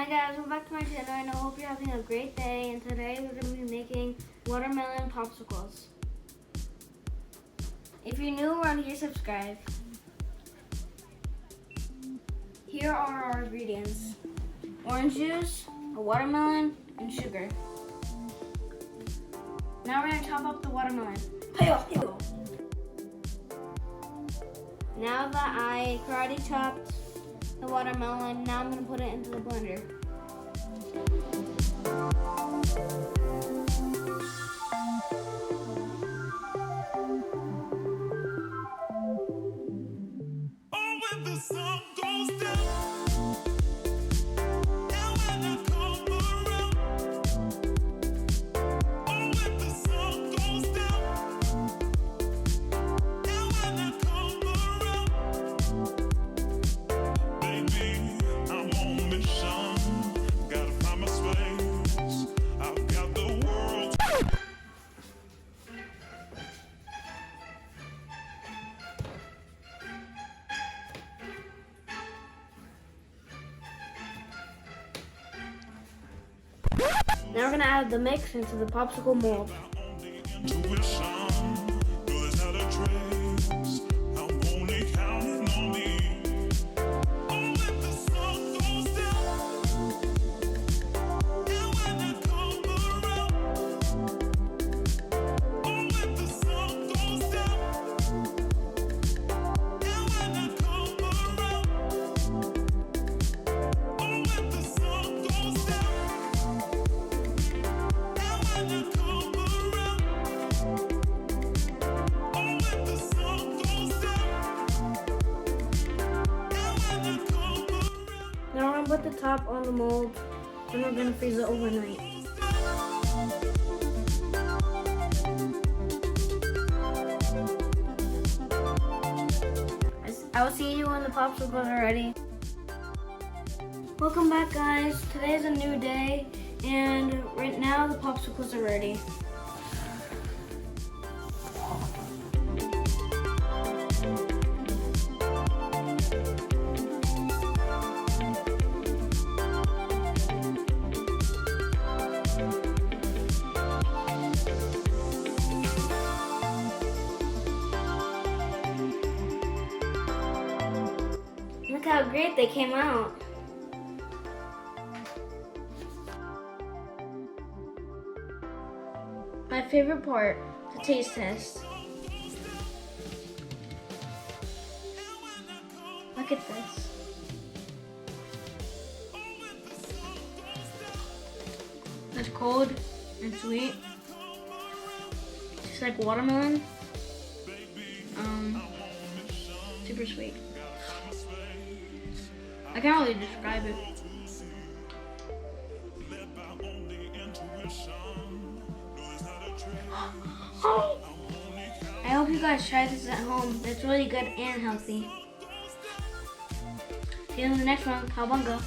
Hi guys, welcome back to my channel and I hope you're having a great day, and today we're going to be making watermelon popsicles. If you're new around here, subscribe. Here are our ingredients: orange juice, a watermelon, and sugar. Now we're going to chop up the watermelon. Now that I karate chopped the watermelon, now I'm going to put it into the blender. Now we're going to add the mix into the popsicle mold. Now we're going to put the top on the mold, and we're going to freeze it overnight. I will see you when the popsicles are ready. Welcome back, guys. Today is a new day, and right now the popsicles are ready. Look how great they came out. My favorite part, the taste test. Look at this. It's cold and sweet. Just like watermelon. Super sweet. I can't really describe it. I hope you guys try this at home. It's really good and healthy. See you in the next one. Cowabunga.